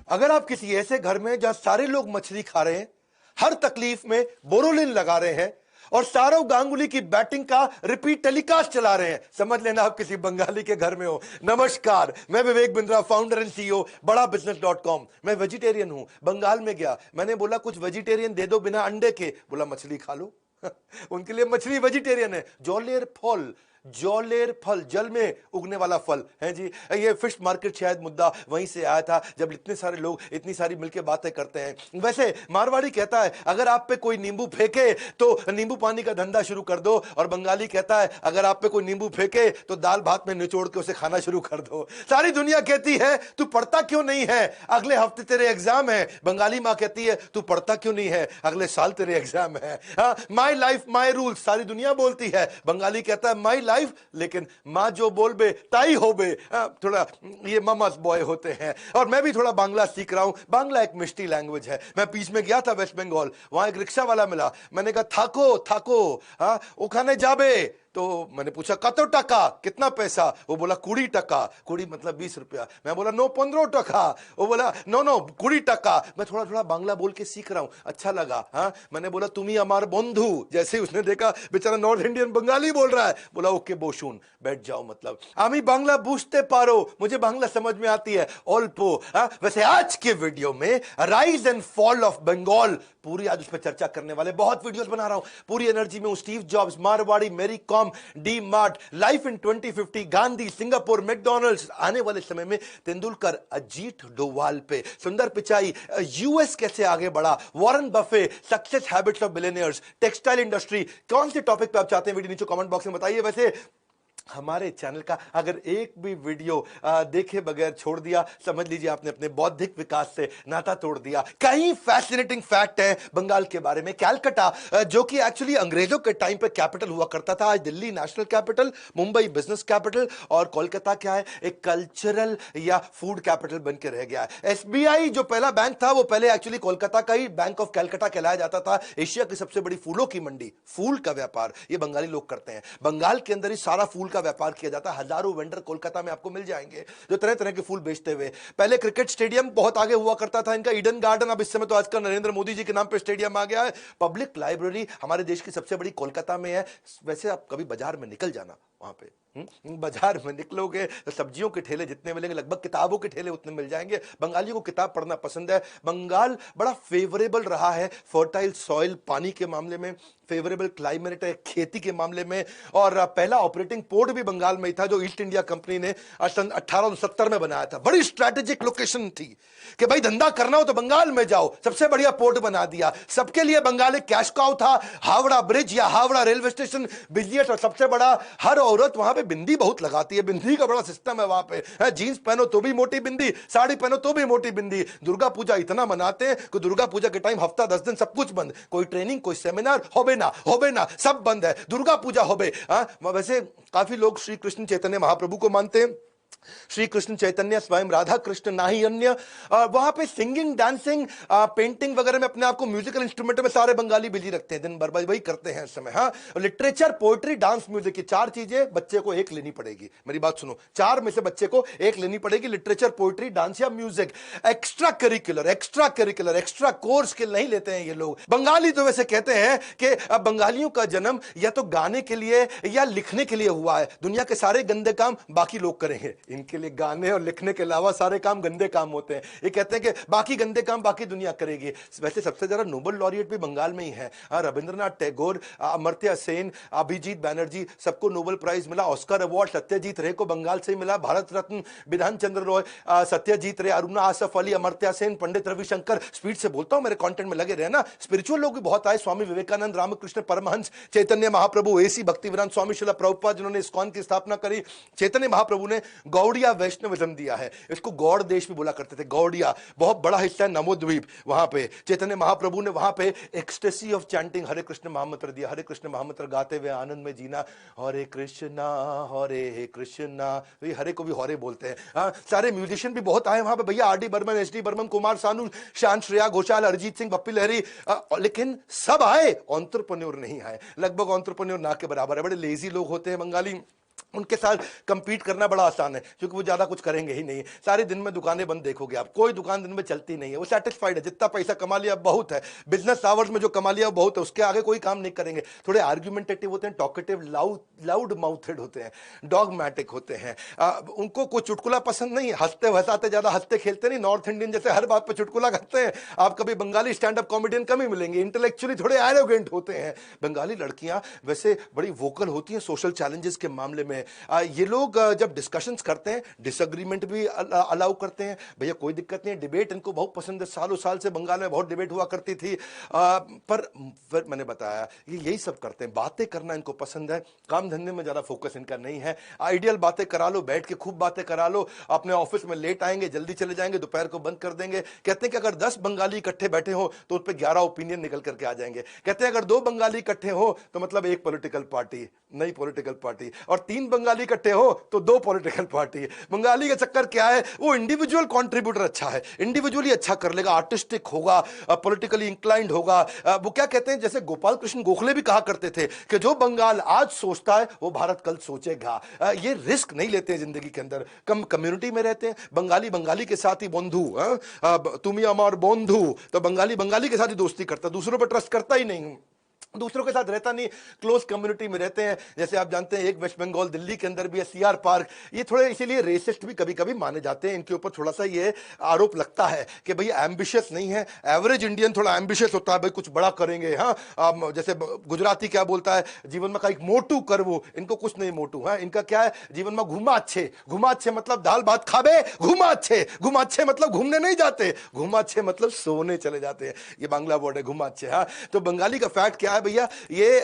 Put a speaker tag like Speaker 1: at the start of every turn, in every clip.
Speaker 1: अगर आप किसी ऐसे घर में जहां सारे लोग मछली खा रहे हैं, हर तकलीफ में बोरोलिन लगा रहे हैं और सौरव गांगुली की बैटिंग का रिपीट टेलीकास्ट चला रहे हैं, समझ लेना आप किसी बंगाली के घर में हो। नमस्कार, मैं Vivek Bindra, founder and CEO बड़ा बिजनेस.com। मैं वेजिटेरियन हूं। बंगाल में गया, मैंने बोला कुछ वेजिटेरियन दे दो बिना अंडे के। बोला मछली खा लो। उनके लिए मछली वेजिटेरियन है। जौलेर फल, जल में उगने वाला फल है जी। ये फिश मार्केट शायद मुद्दा वहीं से आया था, जब इतने सारे लोग इतनी सारी मिलके बातें करते हैं। वैसे मारवाड़ी कहता है अगर आप पे कोई नींबू फेंके तो नींबू पानी का धंधा शुरू कर दो, और बंगाली कहता है अगर आप पे कोई नींबू फेंके तो दाल भात में निचोड़ के उसे खाना शुरू कर दो। सारी दुनिया कहती है तू पढ़ता क्यों नहीं है, अगले हफ्ते तेरे एग्जाम है। बंगाली माँ कहती है तू पढ़ता क्यों नहीं है, अगले साल तेरे एग्जाम है। माई लाइफ माई रूल्स सारी दुनिया बोलती है। बंगाली कहता है माई लाइफ, लेकिन मां जो बोलबे ताई होबे। थोड़ा ये मामास बॉय होते हैं, और मैं भी थोड़ा बांग्ला सीख रहा हूं। बांग्ला एक मिष्टी लैंग्वेज है। मैं बीच में गया था वेस्ट बंगाल, वहां एक रिक्शा वाला मिला। मैंने कहा थाको थाको, ओखाने जाबे। तो मैंने पूछा कतो टका, कितना पैसा? वो बोला 20 टका। 20 मतलब 20 रुपया। मैं बोला नो 15 टका। वो बोला नो 20 टका। मैं थोड़ा थोड़ा बांग्ला बोल के सीख रहा हूं, अच्छा लगा। मैंने बोला तुम्ही अमार बंधु। जैसे ही उसने देखा बेचारा नॉर्थ इंडियन बंगाली बोल रहा है, बोला ओके बोशुन, बैठ जाओ। मतलब आमी बांग्ला बुझते पारो, मुझे बांग्ला समझ में आती है अल्पो। वैसे आज के वीडियो में rise and fall of Bengal, पूरी आज उस पर चर्चा करने वाले, बहुत वीडियोस बना रहा हूं, पूरी एनर्जी में हूं। स्टीव जॉब्स, मारवाड़ी, मेरी com, D mart, life in 2050, Gandhi, Singapore, McDonald's, आने वाले समय में तेंदुलकर, अजीत डोवाल पे, सुंदर पिचाई, यूएस कैसे आगे बढ़ा, Warren Buffett, success habits of billionaires, textile industry. कौन से टॉपिक पे आप चाहते हैं वीडियो नीचे कमेंट बॉक्स में बताइए। वैसे हमारे चैनल का अगर एक भी वीडियो देखे बगैर छोड़ दिया, समझ लीजिए आपने अपने बौद्धिक विकास से नाता तोड़ दिया। कई फैसिनेटिंग फैक्ट है बंगाल के बारे में। कैलकाटा, जो कि एक्चुअली अंग्रेजों के टाइम पे कैपिटल हुआ करता था, आज Delhi national capital, Mumbai business capital, और कोलकाता क्या है, एक कल्चरल या फूड कैपिटल बन के रह गया है। एसबीआई जो पहला बैंक था, वो पहले एक्चुअली कोलकाता का ही बैंक ऑफ कैलकाटा कहलाया जाता था। एशिया की सबसे बड़ी फूलों की मंडी, फूल का व्यापार ये बंगाली लोग करते हैं। बंगाल के अंदर ही सारा फूल का व्यापार किया जाता है। हजारों वेंडर कोलकाता में आपको मिल जाएंगे जो तरह तरह के फूल बेचते हुए। पहले क्रिकेट स्टेडियम बहुत आगे हुआ करता था इनका, ईडन गार्डन, अब इस समय तो आजकल नरेंद्र मोदी जी के नाम पे स्टेडियम आ गया है। पब्लिक लाइब्रेरी हमारे देश की सबसे बड़ी कोलकाता में है। वैसे आप कभी बाजार में निकल जाना, वहां पे बाजार में निकलोगे तो सब्जियों के ठेले जितने मिलेंगे, लगभग किताबों के ठेले उतने मिल जाएंगे। बंगालियों को किताब पढ़ना पसंद है। बंगाल बड़ा फेवरेबल रहा है फर्टाइल सॉइल, पानी के मामले में, फेवरेबल क्लाइमेट है खेती के मामले में। और पहला ऑपरेटिंग पोर्ट भी बंगाल में ही था, जो ईस्ट इंडिया कंपनी ने सन 1870 में बनाया था। बड़ी स्ट्रैटेजिक लोकेशन थी कि भाई धंधा करना हो तो बंगाल में जाओ, सबसे बढ़िया पोर्ट बना दिया। सबके लिए बंगाल एक कैश काउ था। हावड़ा ब्रिज या हावड़ा रेलवे स्टेशन, बिजनेस, और सबसे बड़ा, हर औरत वहां पे बिंदी बहुत लगाती है। बिंदी का बड़ा सिस्टम है वहां पे। जींस पहनो तो भी मोटी बिंदी, साड़ी पहनो तो भी मोटी बिंदी। दुर्गा पूजा इतना मनाते हैं कि दुर्गा पूजा के टाइम हफ्ता 10 दिन सब कुछ बंद, कोई ट्रेनिंग, कोई सेमिनार होबे ना, सब बंद है। दुर्गा पूजा होबे। वैसे काफी लोग श्री कृष्ण चैतन्य महाप्रभु को मानते हैं। श्री कृष्ण चैतन्य स्वयं राधा कृष्ण ना ही अन्य। वहां पे सिंगिंग, डांसिंग, पेंटिंग वगैरह में अपने आप को म्यूजिकल इंस्ट्रूमेंट में सारे बंगाली बिजी रखते हैं, दिन भर वही करते हैं इस समय। लिटरेचर, पोएट्री, डांस, म्यूजिक, की 4 चीजें बच्चे को एक लेनी पड़ेगी। मेरी बात सुनो, 4 में से बच्चे को एक लेनी पड़ेगी, लिटरेचर, पोएट्री, डांस या music. Extra curricular, extra course के नहीं लेते हैं ये लोग। बंगाली तो वैसे कहते हैं कि बंगालियों का जन्म या तो गाने के लिए या लिखने के लिए हुआ है। दुनिया के सारे गंदे काम बाकी लोग करेंगे, इनके लिए गाने और लिखने के अलावा सारे काम गंदे काम होते हैं। ये कहते हैं कि बाकी गंदे काम बाकी दुनिया करेगी। वैसे सबसे ज्यादा नोबेल लॉरिएट भी बंगाल में ही है। रविंद्रनाथ टैगोर, अमर्त्य सेन, अभिजीत बैनर्जी, सबको नोबेल प्राइज मिला। ऑस्कर अवार्ड सत्यजीत रे को बंगाल से ही मिला। भारत रत्न विधान चंद्र रॉय, सत्यजीत रे, अरुणा आसफ अली, अमर्त्य सेन, पंडित रविशंकर। स्पीड से बोलता हूं, मेरे कंटेंट में लगे रहना। स्पिरिचुअल लोग भी बहुत आए, स्वामी विवेकानंद, रामकृष्ण परमहंस, चैतन्य महाप्रभु, एसी भक्तिवेदांत स्वामी शिला प्रभुपाद, जिन्होंने इस्कॉन की स्थापना करी। चैतन्य महाप्रभु ने गौड़िया वैष्णविज्म दिया है, इसको गौड़ देश भी बोला करते थे। गौड़िया बहुत बड़ा हिस्सा है नमोद्वीप, वहां पे चैतन्य महाप्रभु ने वहां पे एक्सटेसी ऑफ चैंटिंग हरे कृष्ण महामंत्र दिया। हरे कृष्ण महामंत्र गाते हुए आनंद में जीना। हरे कृष्णा, ये हरे को भी हरे बोलते हैं। सारे म्यूजिशियन भी बहुत आए वहां पे भैया, R D Burman, S D Burman, Kumar Sanu, Shaan, Shreya Ghoshal, Arijit Singh, पप्पी लहरी। लेकिन सब आए, एंटरप्रेन्योर नहीं आए। लगभग एंटरप्रेन्योर ना के बराबर है। बड़े लेजी लोग होते हैं बंगाली। उनके साथ कंपीट करना बड़ा आसान है क्योंकि वो ज्यादा कुछ करेंगे ही नहीं। सारे दिन में दुकानें बंद देखोगे आप, कोई दुकान दिन में चलती नहीं है। वो सेटिस्फाइड है, जितना पैसा कमा लिया बहुत है, बिजनेस आवर्स में जो कमा लिया बहुत है, उसके आगे कोई काम नहीं करेंगे। थोड़े आर्ग्यूमेंटेटिव होते हैं, टॉकेटिव, लाउड माउथेड होते हैं, डॉगमैटिक होते हैं। उनको कोई चुटकुला पसंद नहीं है, हंसते हंसाते, ज्यादा हंसते खेलते नहीं, नॉर्थ इंडियन जैसे हर बात पर चुटकुला करते हैं। आप कभी बंगाली स्टैंड अप कॉमेडियन कम ही मिलेंगे, इंटेलेक्चुअली थोड़े एरोगेंट होते हैं। बंगाली लड़कियां वैसे बड़ी वोकल होती हैं सोशल चैलेंजेस के मामले में। ये लोग जब डिस्कशंस करते हैं, डिसएग्रीमेंट भी अलाउ करते हैं, भैया कोई दिक्कत नहीं है। डिबेट इनको बहुत पसंद है, सालों साल से बंगाल में बहुत डिबेट हुआ करती थी। पर फिर मैंने बताया ये यही सब करते हैं, बातें करना इनको पसंद है, काम धंधे में ज्यादा फोकस इनका नहीं है। आइडियल बातें करा लो, बैठ के खूब बातें करा लो, अपने ऑफिस में लेट आएंगे, जल्दी चले जाएंगे, दोपहर को बंद कर देंगे। कहते हैं कि अगर 10 बंगाली इकट्ठे बैठे हो तो उस पर 11 ओपिनियन निकल करके आ जाएंगे। कहते हैं अगर 2 बंगाली इकट्ठे हो तो मतलब एक पॉलिटिकल पार्टी, नई पॉलिटिकल पार्टी, और 3 बंगाली इकट्ठे हो तो 2 पॉलिटिकल पार्टी है। बंगाली का चक्कर क्या है, वो इंडिविजुअल कंट्रीब्यूटर अच्छा है, इंडिविजुअली अच्छा कर लेगा, आर्टिस्टिक होगा, पॉलिटिकली इंक्लाइंड होगा। वो क्या कहते हैं, जैसे गोपाल कृष्ण गोखले भी कहा करते थे कि जो बंगाल आज सोचता है वो भारत कल सोचेगा। ये रिस्क नहीं लेते हैं जिंदगी के अंदर, कम कम्युनिटी में रहते हैं। बंगाली बंगाली के साथ ही बंधु, तुम ही अमर बंधु, तो बंगाली बंगाली के साथ ही दोस्ती करता, दूसरों पर ट्रस्ट करता ही नहीं, दूसरों के साथ रहता नहीं, क्लोज कम्युनिटी में रहते हैं। जैसे आप जानते हैं एक वेस्ट बंगाल दिल्ली के अंदर भी है, सीआर पार्क। ये थोड़े इसीलिए रेसिस्ट भी कभी कभी माने जाते हैं, इनके ऊपर थोड़ा सा ये आरोप लगता है कि भाई एम्बिशियस नहीं है। एवरेज इंडियन थोड़ा एम्बिशियस होता है, भाई कुछ बड़ा करेंगे। हाँ, जैसे गुजराती क्या बोलता है, जीवन में कहीं मोटू करवो, इनको कुछ नहीं मोटू है। इनका क्या है, जीवन में घुमा अच्छे, घुमा अच्छे मतलब दाल भात खाबे, घुमा अच्छे मतलब घूमने नहीं जाते, घुमा अच्छे मतलब सोने चले जाते हैं। ये बांग्ला वर्ड है घुमा अच्छे। हाँ, तो बंगाली का फैक्ट क्या है भैया, ये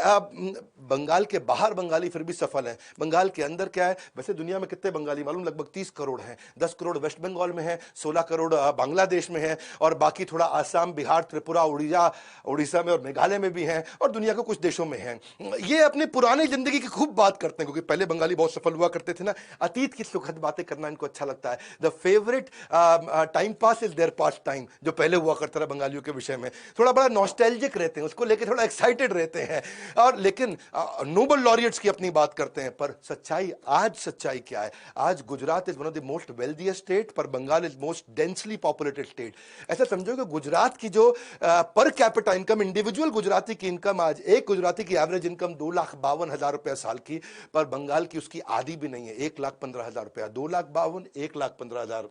Speaker 1: बंगाल के बाहर बंगाली फिर भी सफल है, बंगाल के अंदर क्या है, वैसे दुनिया में कितने बंगाली मालूम, लगभग 30 करोड़ हैं। 10 करोड़ वेस्ट बंगाल में है, 16 करोड़ बांग्लादेश में है, और बाकी थोड़ा आसाम, बिहार, त्रिपुरा, उड़ीसा में और मेघालय में भी हैं, और दुनिया के कुछ देशों में हैं। ये अपनी पुरानी जिंदगी की खूब बात करते हैं, क्योंकि पहले बंगाली बहुत सफल हुआ करते थे ना, अतीत की सुखद बातें करना इनको अच्छा लगता है। The favourite time pass is their pass time, जो पहले हुआ करता था बंगालियों के विषय में, थोड़ा बड़ा नॉस्टैल्जिक रहते हैं, उसको लेकर थोड़ा एक्साइटेड रहते हैं। और लेकिन नोबल लॉरियट्स की अपनी बात करते हैं, पर सच्चाई क्या है, आज Gujarat is one of the most wealthiest state, पर Bengal is most densely populated state. ऐसा समझो कि गुजरात की जो per capita income, individual Gujarati की इनकम, आज एक गुजराती की एवरेज इनकम 2,52,000 रुपया साल की, पर बंगाल की उसकी आधी भी नहीं है, 1,15,000 रुपया। 2,52,000, 1,15,000।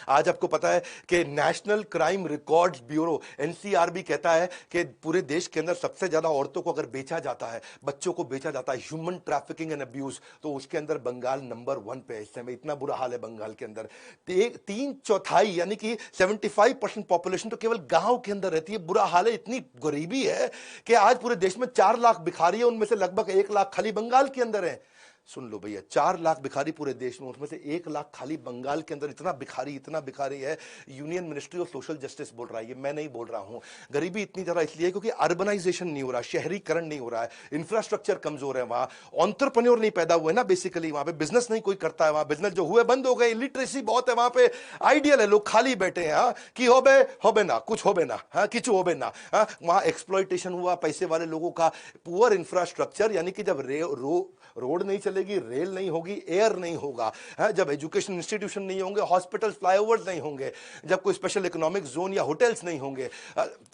Speaker 1: आज आपको पता है कि national crime records bureau NCRB कहता है कि पूरे देश के अंदर सबसे ज्यादा औरतों को अगर बेचा जाता है, बच्चों को बेचा जाता है, ह्यूमन ट्रैफिकिंग एंड अब्यूज, तो उसके अंदर बंगाल नंबर 1 पे है। इस समय इतना बुरा हाल है बंगाल के अंदर, 3/4 यानी कि 75% पॉपुलेशन तो केवल गांव के अंदर रहती है। बुरा हाल है, इतनी गरीबी है कि आज पूरे देश में 4 लाख भिखारी है, उनमें से लगभग 1 लाख खाली बंगाल के अंदर है। सुन लो भैया, 4 लाख भिखारी पूरे देश में, उसमें से 1 लाख खाली बंगाल के अंदर। इतना भिखारी है। Union ministry of social justice बोल रहा है, ये मैं नहीं बोल रहा हूं। गरीबी इतनी ज्यादा इसलिए क्योंकि अर्बनाइजेशन नहीं हो रहा, शहरीकरण नहीं हो रहा है, इंफ्रास्ट्रक्चर कमजोर है, वहां एंटरप्रेन्योर नहीं पैदा हुए ना, बेसिकली वहां पे बिजनेस नहीं कोई करता है, वहां बिजनेस जो हुए बंद हो गए, इलिटरेसी बहुत है वहां पे, आइडियल है, लोग खाली बैठे हैं। कि होबे ना कुछ होबे ना, किचु होबे ना। वहां एक्सप्लॉइटेशन हुआ पैसे वाले लोगों का, पुअर इंफ्रास्ट्रक्चर, यानी कि जब रोड नहीं चलेगी, रेल नहीं होगी, एयर नहीं होगा, जब एजुकेशन इंस्टीट्यूशन नहीं होंगे, हॉस्पिटल्स, फ्लाईओवर्स नहीं होंगे, जब कोई स्पेशल इकोनॉमिक जोन या होटल्स नहीं होंगे।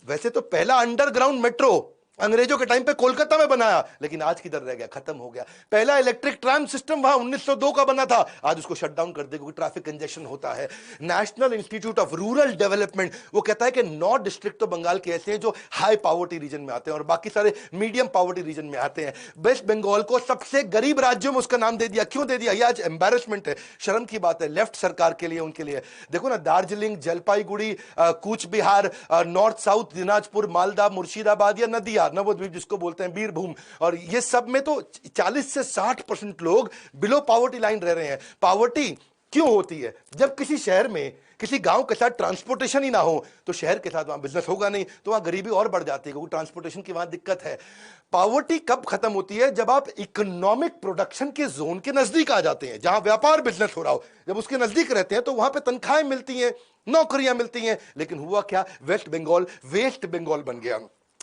Speaker 1: वैसे तो पहला अंडरग्राउंड मेट्रो अंग्रेजों के टाइम पे कोलकाता में बनाया, लेकिन आज किधर रह गया, खत्म हो गया। पहला इलेक्ट्रिक ट्राम सिस्टम वहां 1902 का बना था, आज उसको शट डाउन कर दे क्योंकि ट्रैफिक कंजेशन होता है। National institute of rural development वो कहता है कि 9 डिस्ट्रिक्ट तो बंगाल के ऐसे हैं जो हाई पावर्टी रीजन में आते हैं और बाकी सारे मीडियम पावर्टी रीजन में आते हैं। वेस्ट बंगाल को सबसे गरीब राज्यों में उसका नाम दे दिया। क्यों दे दिया, ये आज एम्बैरेसमेंट है, शर्म की बात है लेफ्ट सरकार के लिए, उनके लिए। देखो ना, दार्जिलिंग, जलपाईगुड़ी, कूच बिहार, नॉर्थ साउथ दिनाजपुर, मालदा, मुर्शिदाबाद या नदिया, नवद्वीप जिसको बोलते हैं, बीरभूम, और ये सब में तो 40 से 60% लोग बिलो पावर्टी लाइन रह रहे हैं। पावर्टी क्यों होती है, जब किसी शहर में किसी गांव के साथ ट्रांसपोर्टेशन ही ना हो तो शहर के साथ वहां बिजनेस होगा नहीं, तो वहां गरीबी और बढ़ जाती है क्योंकि ट्रांसपोर्टेशन की वहां दिक्कत है। पावर्टी कब खत्म होती है, जब आप इकोनॉमिक प्रोडक्शन के जोन के नजदीक आ जाते हैं, जहां व्यापार बिजनेस हो रहा हो, जब उसके नजदीक रहते हैं तो वहां पे तनख्वाहें मिलती हैं, नौकरियां मिलती हैं। लेकिन हुआ क्या, वेस्ट बंगाल बन गया।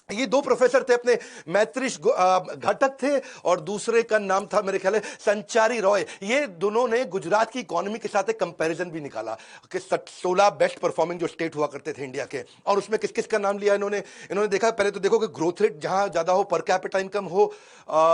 Speaker 1: ये दो प्रोफेसर थे अपने, मैत्रिश घटक थे और दूसरे का नाम था मेरे ख्याल है संचारी रॉय। ये दोनों ने गुजरात की इकोनॉमी के साथ एक कंपैरिजन भी निकाला कि 16 बेस्ट परफॉर्मिंग जो स्टेट हुआ करते थे इंडिया के, और उसमें किस किस का नाम लिया इन्होंने। इन्होंने देखा पहले तो देखो कि ग्रोथ रेट जहां ज्यादा हो, पर कैपिटा इनकम हो,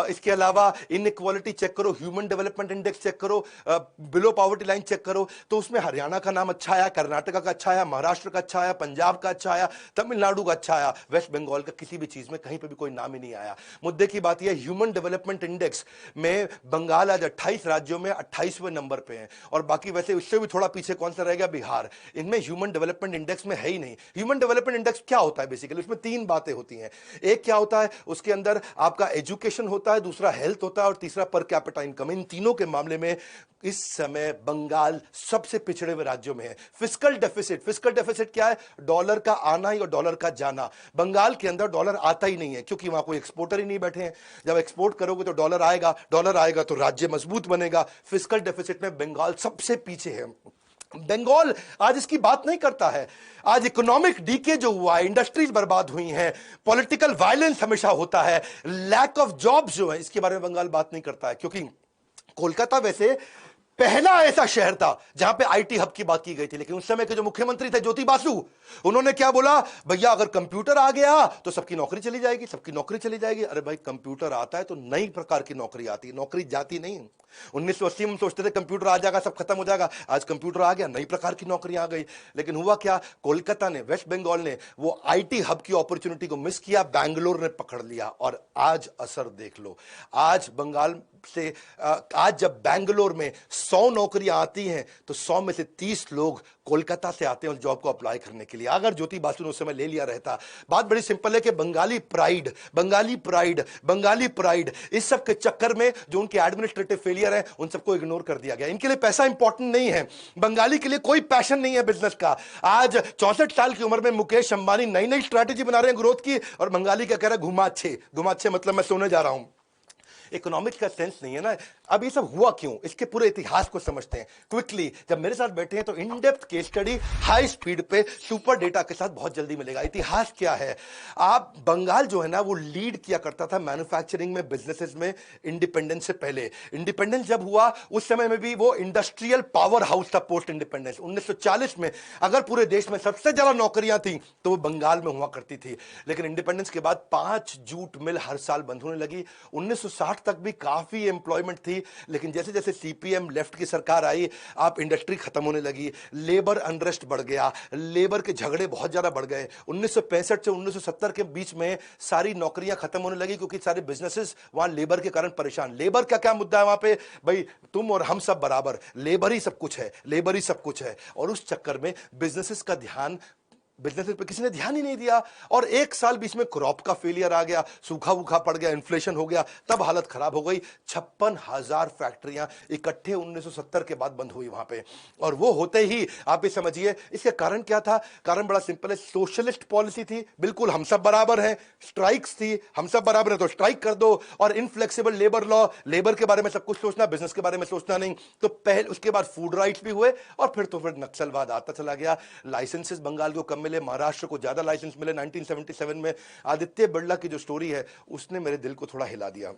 Speaker 1: इसके अलावा इनइक्वालिटी चेक करो, ह्यूमन डेवलपमेंट इंडेक्स चेक करो, बिलो पॉवर्टी लाइन चेक करो, तो उसमें हरियाणा का नाम अच्छा आया, कर्नाटका का अच्छा आया, महाराष्ट्र का अच्छा आया, पंजाब का अच्छा आया, तमिलनाडु का अच्छा आया, वेस्ट बंगाल का किसी भी चीज में कहीं पे भी कोई नाम ही नहीं आया। मुद्दे की बात यह, ह्यूमन डेवलपमेंट इंडेक्स में बंगाल आज 28 राज्यों में 28वें नंबर पे है, और बाकी वैसे उससे भी थोड़ा पीछे कौन सा रह गया, बिहार। इनमें ह्यूमन डेवलपमेंट इंडेक्स में है ही नहीं। ह्यूमन डेवलपमेंट इंडेक्स क्या होता है बेसिकली, उसमें तीन बातें होती हैं। एक क्या होता है, उसके अंदर आपका एजुकेशन होता है, दूसरा हेल्थ होता है, और तीसरा पर कैपिटा इनकम। इन तीनों के मामले में इस समय बंगाल सबसे पिछड़े हुए राज्यों में है। फिस्कल डेफिसिट क्या है, डॉलर का आना ही और डॉलर का जाना। बंगाल के अंदर डॉलर आता ही नहीं है क्योंकि वहां कोई एक्सपोर्टर ही नहीं बैठे हैं। जब एक्सपोर्ट करोगे तो डॉलर आएगा, डॉलर आएगा तो राज्य मजबूत बनेगा। फिस्कल डेफिसिट में बंगाल सबसे पीछे है। बंगाल आज इसकी बात नहीं करता है। आज इकोनॉमिक डीके जो हुआ है, इंडस्ट्रीज बर्बाद हुई हैं, पॉलिटिकल वायलेंस हमेशा होता है, लैक ऑफ जॉब्स जो है, इसके बारे में बंगाल बात नहीं करता है। क्योंकि कोलकाता वैसे पहला ऐसा शहर था जहां पे आईटी हब की बात की गई थी, लेकिन उस समय के जो मुख्यमंत्री थे ज्योति बासु, उन्होंने क्या बोला, भैया अगर कंप्यूटर आ गया तो सबकी नौकरी चली जाएगी, सबकी नौकरी चली जाएगी। अरे भाई, कंप्यूटर आता है तो नई प्रकार की नौकरी आती है, नौकरी जाती नहीं। 1980 में सोचते थे कंप्यूटर आ जाएगा सब खत्म हो जाएगा, आज कंप्यूटर आ गया, नई प्रकार की नौकरी आ गई। लेकिन हुआ क्या, कोलकाता ने, वेस्ट बंगाल ने वो आईटी हब की अपॉर्चुनिटी को मिस किया, बैंगलोर ने पकड़ लिया, और आज असर देख लो। आज बंगाल से आज जब बैंगलोर में 100 नौकरियां आती हैं तो 100 में से 30 लोग कोलकाता से आते हैं उस जॉब को अप्लाई करने के लिए। अगर ज्योति बासु ने उस समय ले लिया रहता, बात बड़ी सिंपल है कि बंगाली प्राइड इस सब के चक्कर में जो उनके एडमिनिस्ट्रेटिव फेलियर है उन सबको इग्नोर कर दिया गया। इनके लिए पैसा इंपॉर्टेंट नहीं है, बंगाली के लिए कोई पैशन नहीं है बिजनेस का। आज 64 साल की उम्र में मुकेश अंबानी नई नई स्ट्रैटेजी बना रहे हैं ग्रोथ की, और बंगाली क्या कह रहा है, घुमा अच्छे मतलब मैं सोने जा रहा हूं। इकोनॉमिक्स का सेंस नहीं है ना। अब ये सब हुआ क्यों, इसके पूरे इतिहास को समझते हैं क्विकली। जब मेरे साथ बैठे हैं तो in depth case study high speed पे सुपर डेटा के साथ बहुत जल्दी मिलेगा। इतिहास क्या है, आप बंगाल जो है ना वो लीड किया करता था मैन्युफैक्चरिंग में, बिजनेसेस में, इंडिपेंडेंस से पहले। इंडिपेंडेंस जब हुआ उस समय में भी वो इंडस्ट्रियल पावर हाउस था पोस्ट इंडिपेंडेंस। 1940 में अगर पूरे देश में सबसे ज्यादा नौकरियां थी तो वो बंगाल में हुआ करती थी। लेकिन इंडिपेंडेंस के बाद 5 जूट मिल हर साल बंद होने लगी। 1960 तक भी काफी एम्प्लॉयमेंट थी, लेकिन जैसे जैसे सीपीएम लेफ्ट की सरकार आई, आप इंडस्ट्री खत्म होने लगी, लेबर अनरेस्ट बढ़ गया, लेबर के झगड़े बहुत ज्यादा बढ़ गए। 1965 से 1970 के बीच में सारी नौकरियां खत्म होने लगी क्योंकि सारे बिजनेसेस वहां लेबर के कारण परेशान। लेबर का क्या मुद्दा है वहां पे, भाई तुम और हम सब बराबर, लेबर ही सब कुछ है, लेबर ही सब कुछ है। और उस चक्कर में बिजनेसेस का ध्यान, बिजनेस पे किसी ने ध्यान ही नहीं दिया। और एक साल बीच में क्रॉप का फेलियर आ गया, सूखा वूखा पड़ गया, इन्फ्लेशन हो गया, तब हालत खराब हो गई। 56,000 फैक्ट्रियां इकट्ठे 1970 के बाद बंद हुई वहां पे। और वो होते ही आप ये समझिए इसके कारण क्या था, कारण बड़ा सिंपल है, सोशलिस्ट पॉलिसी थी, बिल्कुल हम सब बराबर हैं, स्ट्राइक्स थी, हम सब बराबर है तो स्ट्राइक कर दो, और इनफ्लेक्सिबल लेबर लॉ, लेबर के बारे में सब कुछ सोचना, बिजनेस के बारे में सोचना नहीं। तो पहले उसके बाद फूड राइट्स भी हुए, और फिर नक्सलवाद आता चला गया। लाइसेंसेस बंगाल को कम मिले, महाराष्ट्र को ज्यादा लाइसेंस मिले। 1977 में आदित्य बिरला की जो स्टोरी है उसने मेरे दिल को थोड़ा हिला दिया।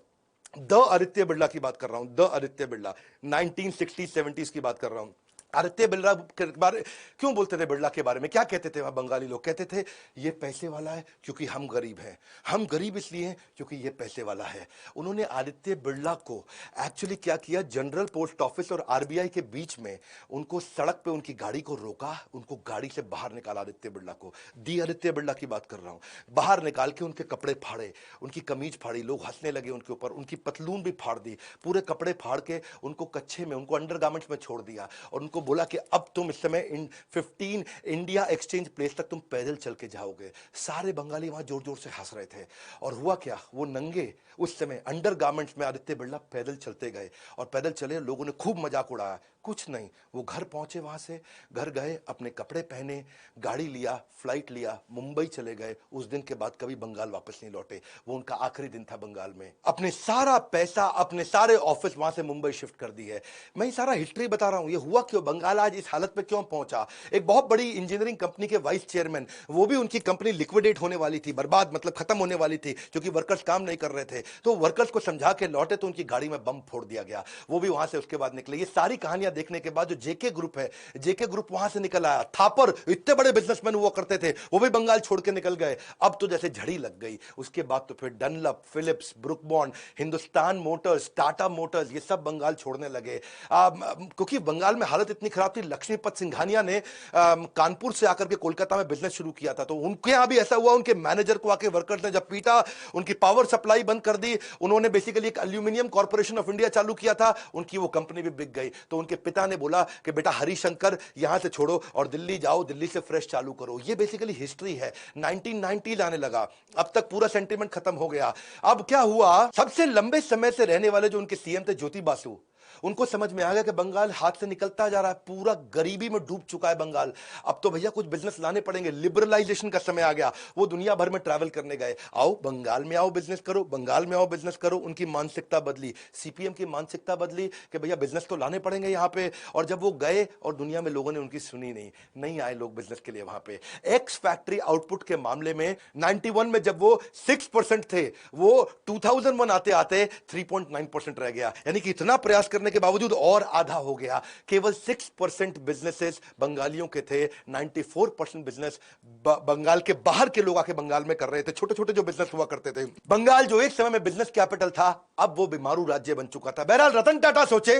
Speaker 1: द आदित्य बिरला की बात कर रहा हूं, द आदित्य बिरला, 1960-70s की बात कर रहा हूं। आदित्य बिरला के बारे क्यों बोलते थे, बिरला के बारे में क्या कहते थे वहां बंगाली लोग, कहते थे ये पैसे वाला है क्योंकि हम गरीब हैं, हम गरीब इसलिए हैं क्योंकि ये पैसे वाला है। उन्होंने आदित्य बिरला को एक्चुअली क्या किया, जनरल पोस्ट ऑफिस और आरबीआई के बीच में उनको सड़क पे उनकी गाड़ी को रोका, उनको गाड़ी से बाहर निकाला आदित्य बिरला को। दी आदित्य बिरला की बात कर रहा हूं। बाहर निकाल के उनके कपड़े फाड़े, उनकी कमीज फाड़ी, लोग हंसने लगे उनके ऊपर, उनकी पतलून भी फाड़ दी, पूरे कपड़े फाड़ के उनको कच्छे में, उनको अंडरगारमेंट्स में छोड़ दिया, और उनको बोला कि अब तुम इस समय इन 15 इंडिया एक्सचेंज प्लेस तक तुम पैदल चल के जाओगे। सारे बंगाली वहां जोर जोर से हंस रहे थे। और हुआ क्या, वो नंगे उस समय अंडरगारमेंट्स में आदित्य बिरला पैदल चलते गए, और पैदल चले, लोगों ने खूब मजाक उड़ाया। कुछ नहीं, वो घर पहुंचे, वहां से घर गए, अपने कपड़े पहने, गाड़ी लिया, फ्लाइट लिया, मुंबई चले गए। उस दिन के बाद कभी बंगाल वापस नहीं लौटे। वो उनका आखिरी दिन था बंगाल में। अपने सारा पैसा, अपने सारे ऑफिस वहां से मुंबई शिफ्ट कर दी है। मैं ये सारा हिस्ट्री बता रहा हूं, ये हुआ क्यों, बंगाल आज इस हालत पे क्यों पहुंचा। एक बहुत बड़ी इंजीनियरिंग कंपनी के वाइस चेयरमैन, वो भी उनकी कंपनी लिक्विडेट होने वाली थी, बर्बाद मतलब खत्म होने वाली थी, क्योंकि वर्कर्स काम नहीं कर रहे थे। तो वर्कर्स को समझा के लौटे तो उनकी गाड़ी में बम फोड़ दिया गया, वो भी वहां से उसके बाद निकले। ये सारी कहानियां देखने के बाद जो जेके ग्रुप है, जेके ग्रुप वहां से निकल आया। थापर इतने बड़े बिजनेसमैन हुआ करते थे, वो भी बंगाल छोड़ के निकल गए। अब तो जैसे झड़ी लग गई। उसके बाद तो फिर Dunlop, Philips, Brooke Bond, Hindustan Motors, Tata Motors, ये सब बंगाल छोड़ने लगे। क्योंकि बंगाल में हालत इतनी खराब थी। लक्ष्मीपत सिंघानिया ने कानपुर से आकर के कोलकाता में बिजनेस शुरू किया था, तो उनके यहां भी ऐसा हुआ। उनके मैनेजर को आके वर्कर्स ने जब पीटा, उनकी पावर सप्लाई बंद कर दी। उन्होंने बेसिकली एक एल्यूमिनियम कॉर्पोरेशन ऑफ इंडिया चालू किया था, उनकी वो कंपनी भी बिक गई। तो उनके पिता ने बोला कि बेटा हरिशंकर यहां से छोड़ो और दिल्ली जाओ, दिल्ली से फ्रेश चालू करो। ये बेसिकली हिस्ट्री है। 1990 आने लगा, अब तक पूरा सेंटीमेंट खत्म हो गया। अब क्या हुआ, सबसे लंबे समय से रहने वाले जो उनके सीएम थे ज्योति बासु, उनको समझ में आ गया कि बंगाल हाथ से निकलता जा रहा है, पूरा गरीबी में डूब चुका है बंगाल। अब तो भैया कुछ बिजनेस लाने पड़ेंगे, लिबरलाइजेशन का समय आ गया। वो दुनिया भर में ट्रैवल करने गए, आओ बंगाल में आओ बिजनेस करो, बंगाल में आओ बिजनेस करो। उनकी मानसिकता बदली, सीपीएम की मानसिकता बदली कि भैया बिजनेस तो लाने पड़ेंगे यहां पे। और जब वो गए और दुनिया में लोगों ने उनकी सुनी नहीं आए लोग बिजनेस के लिए वहां पे। एक्स फैक्ट्री आउटपुट के मामले में 91 में जब वो 6% थे, वो 2001 आते आते 3.9% रह गया। यानी कि इतना प्रयास करने के बावजूद और आधा हो गया। केवल 6% बिजनेसेस बंगालियों के थे, 94% बिजनेस बंगाल के बाहर के लोग आके बंगाल में कर रहे थे। छोटे छोटे जो बिजनेस हुआ करते थे। बंगाल जो एक समय में बिजनेस कैपिटल था, अब वो बीमारू राज्य बन चुका था। बहरहाल रतन टाटा सोचे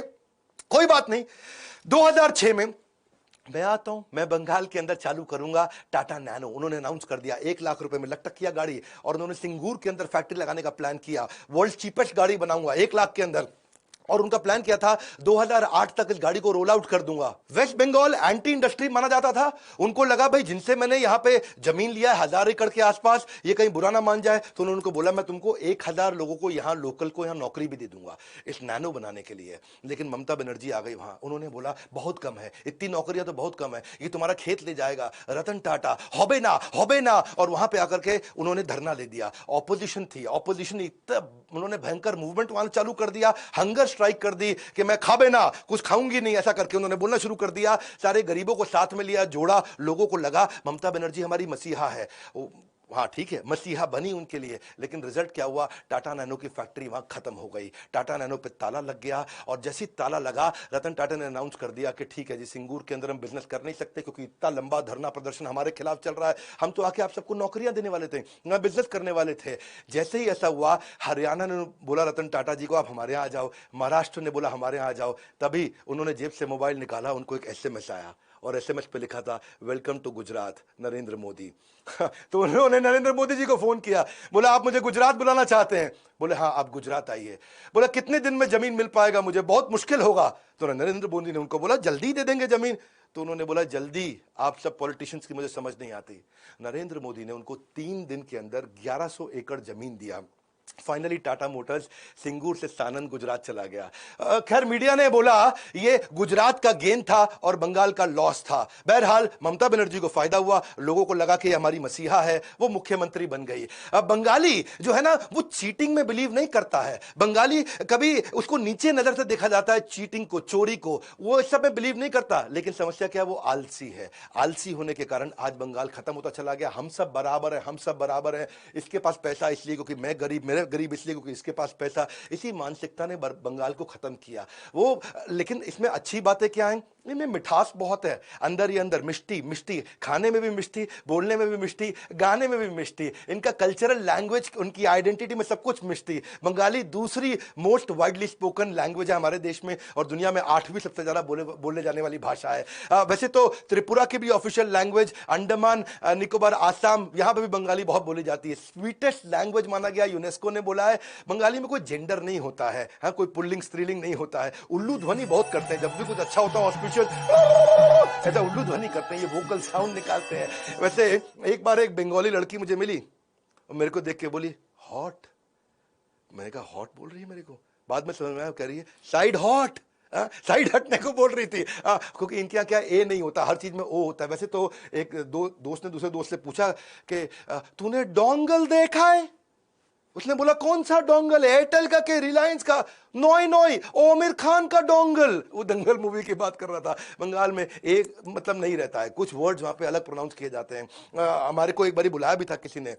Speaker 1: कोई बात नहीं, 2006 में मैं आता हूं, मैं बंगाल के अंदर चालू करूंगा टाटा नैनो। उन्होंने अनाउंस कर दिया, 1 लाख रुपए में लटक किया गाड़ी, और उन्होंने सिंगूर के अंदर फैक्ट्री लगाने का प्लान किया। वर्ल्ड चीपेस्ट गाड़ी बनाऊंगा 1 लाख के अंदर। और उनका प्लान क्या था, 2008 तक इस गाड़ी को रोल आउट कर दूंगा। वेस्ट बंगाल एंटी इंडस्ट्री माना जाता था। उनको लगा भाई जिनसे मैंने यहां पे जमीन लिया है 1000 एकड़ के आसपास, ये कहीं बुरा ना मान जाए। तो उन्होंने उनको बोला मैं तुमको 1000 लोगों को यहां लोकल को यहां नौकरी भी दे दूंगा इस नैनो बनाने के लिए। लेकिन ममता बनर्जी आ गई वहां, उन्होंने बोला बहुत कम है, इतनी नौकरियां तो बहुत कम है, ये तुम्हारा खेत ले जाएगा रतन टाटा, होबे ना। और वहां पे आकर के उन्होंने धरना ले दिया। ऑपोजिशन थी, ऑपोजिशन इतना उन्होंने भयंकर मूवमेंट वहां चालू कर दिया, हंगर स्ट्राइक कर दी कि मैं खाबे ना, कुछ खाऊंगी नहीं, ऐसा करके उन्होंने बोलना शुरू कर दिया। सारे गरीबों को साथ में लिया, जोड़ा। लोगों को लगा ममता बनर्जी हमारी मसीहा है। हाँ ठीक है, मसीहा बनी उनके लिए। लेकिन रिजल्ट क्या हुआ, टाटा नैनो की फैक्ट्री वहां खत्म हो गई। टाटा नैनो पे ताला लग गया। और जैसे ताला लगा, रतन टाटा ने अनाउंस कर दिया कि ठीक है जी, सिंगूर के अंदर हम बिजनेस कर नहीं सकते क्योंकि इतना लंबा धरना प्रदर्शन हमारे खिलाफ चल रहा है। हम तो आके आप सबको नौकरियां देने वाले थे, ना बिजनेस करने वाले थे। जैसे ही ऐसा हुआ, हरियाणा ने बोला रतन टाटा जी को आप हमारे यहाँ आ जाओ, महाराष्ट्र ने बोला हमारे यहाँ आ जाओ। तभी उन्होंने जेब से मोबाइल निकाला, उनको एक एसएमएस आया, और एसएमएस पे लिखा था वेलकम टू गुजरात नरेंद्र मोदी। तो उन्होंने नरेंद्र मोदी जी को फोन किया, बोला आप मुझे गुजरात बुलाना चाहते हैं? बोले हाँ आप गुजरात आइए। बोला कितने दिन में जमीन मिल पाएगा मुझे, बहुत मुश्किल होगा। तो नरेंद्र मोदी ने उनको बोला जल्दी दे देंगे जमीन। तो उन्होंने बोला जल्दी, आप सब पॉलिटिशियंस की मुझे समझ नहीं आती। नरेंद्र मोदी ने उनको 3 दिन के अंदर 1100 एकड़ जमीन दिया। फाइनली टाटा मोटर्स सिंगूर से सानन गुजरात चला गया। खैर मीडिया ने बोला ये गुजरात का गेन था और बंगाल का लॉस था। बहरहाल ममता बनर्जी को फायदा हुआ, लोगों को लगा कि हमारी मसीहा है, वो मुख्यमंत्री बन गई। अब बंगाली जो है ना, वो चीटिंग में बिलीव नहीं करता है। बंगाली कभी उसको नीचे नजर से देखा जाता है, चीटिंग को, चोरी को, वो इस सब में बिलीव नहीं करता। लेकिन समस्या क्या है, वो आलसी है। आलसी होने के कारण आज बंगाल खत्म होता चला गया। हम सब बराबर है, हम सब बराबर है, इसके पास पैसा इसलिए क्योंकि मैं गरीब, मेरे गरीब इसलिए क्योंकि इसके पास पैसा। इसी मानसिकता ने बंगाल को खत्म किया। वो लेकिन इसमें अच्छी बातें क्या हैं, इनमें मिठास बहुत है, अंदर ही अंदर मिष्टी मिष्टी, खाने में भी मिष्टी, बोलने में भी मिष्टी, गाने में भी मिष्टी। इनका कल्चरल लैंग्वेज, उनकी आइडेंटिटी में सब कुछ मिष्टी। बंगाली दूसरी मोस्ट वाइडली स्पोकन लैंग्वेज है हमारे देश में, और दुनिया में 8वीं सबसे ज्यादा बोले जाने वाली भाषा है। वैसे तो त्रिपुरा की भी ऑफिशियल लैंग्वेज, अंडमान निकोबार, आसाम, यहां पर भी बंगाली बहुत बोली जाती है। स्वीटेस्ट लैंग्वेज माना गया, यूनेस्को ने बोला है। बंगाली में कोई जेंडर नहीं होता है, हाँ, कोई पुल्लिंग स्त्रीलिंग नहीं होता है। उल्लू ध्वनि बहुत करते हैं, जब भी कुछ अच्छा होता है ऑस्पिशियस ऐसा उल्लू ध्वनि करते हैं, ये वोकल साउंड निकालते हैं। वैसे एक बार एक बंगाली लड़की मुझे मिली और मेरे को देख के बोली हॉट। मैंने कहा हॉट बोल रही है मेरे को, बाद में समझ में आया कह रही है साइड हॉट, साइड हटने को बोल रही थी। क्योंकि इनके यहाँ क्या ए नहीं होता, हर चीज में ओ होता है। वैसे तो एक दोस्त ने दूसरे दोस्त से पूछा कि तूने डोंगल देखा है? उसने बोला कौन सा डोंगल, एयरटेल का के रिलायंस का? नोई नोई, आमिर खान का डोंगल। वो दंगल मूवी की बात कर रहा था। बंगाल में एक मतलब नहीं रहता है, कुछ वर्ड्स वहां पे अलग प्रोनाउंस किए जाते हैं। हमारे को एक बारी बुलाया भी था किसी ने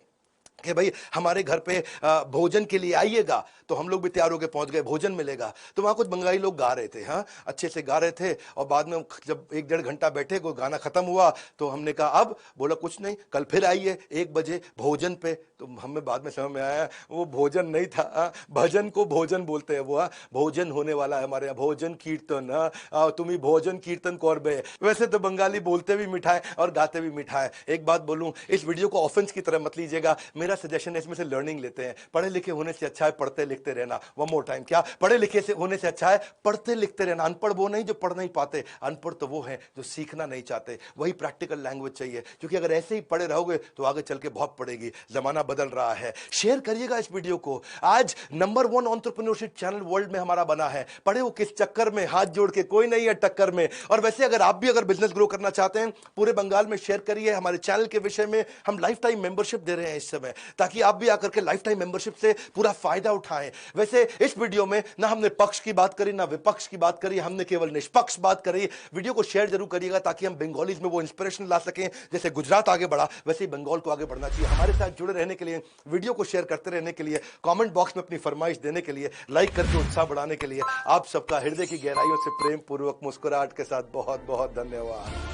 Speaker 1: कि भाई हमारे घर पे भोजन के लिए आइएगा, तो हम लोग भी तैयार होकर पहुंच गए, भोजन मिलेगा। तो वहां कुछ बंगाली लोग गा रहे थे, हाँ अच्छे से गा रहे थे। और बाद में जब 1-1.5 घंटा बैठे, कोई गाना खत्म हुआ, तो हमने कहा अब, बोला कुछ नहीं, कल फिर आइए 1 बजे भोजन पे। तो हमें बाद में समझ में आया वो भोजन नहीं था, भजन को भोजन बोलते हैं वो। भोजन होने वाला है हमारे यहाँ, भोजन कीर्तन, तुम्हें भोजन कीर्तन कौरबे। वैसे तो बंगाली बोलते भी मिठा है और गाते भी मिठा है। एक बात बोलूं, इस वीडियो को ऑफेंस की तरह मत लीजिएगा, मेरा सजेशन है इसमें से लर्निंग लेते हैं। पढ़े लिखे होने से अच्छा है पढ़ते लिखते रहना। वन मोर टाइम, क्या पढ़े लिखे से होने से अच्छा है पढ़ते लिखते रहना। अनपढ़ वो नहीं जो पढ़ नहीं पाते, अनपढ़ तो वो है जो सीखना नहीं चाहते। वही प्रैक्टिकल लैंग्वेज चाहिए, क्योंकि अगर ऐसे ही पढ़े रहोगे तो आगे चल के बहुत पड़ेगी। जमाना बदल रहा है। शेयर करिएगा इस वीडियो को। आज नंबर 1 एंटरप्रेन्योरशिप चैनल वर्ल्ड में हमारा बना है। पढ़े हो किस चक्कर में, हाथ जोड़ के कोई नहीं है टक्कर में। और वैसे अगर आप भी अगर बिजनेस ग्रो करना चाहते हैं, पूरे बंगाल में शेयर करिए हमारे चैनल के विषय में। हम लाइफ टाइम मेंबरशिप दे रहे हैं इस समय, ताकि आप भी आकर के लाइफ टाइम मेंबरशिप से पूरा फायदा उठाएं। वैसे इस वीडियो में ना हमने पक्ष की बात करी ना विपक्ष की बात करी, हमने केवल निष्पक्ष बात करी। वीडियो को शेयर जरूर करिएगा ताकि हम बंगालीज में वो इंस्पिरेशन ला सकें। जैसे गुजरात आगे बढ़ा, वैसे ही बंगाल को आगे बढ़ना चाहिए। हमारे साथ जुड़े रहने के लिए, वीडियो को शेयर करते रहने के लिए, कमेंट बॉक्स में अपनी फरमाइश देने के लिए, लाइक करके उत्साह बढ़ाने के लिए आप सबका हृदय की गहराइयों से प्रेम पूर्वक मुस्कुराहट के साथ बहुत बहुत धन्यवाद।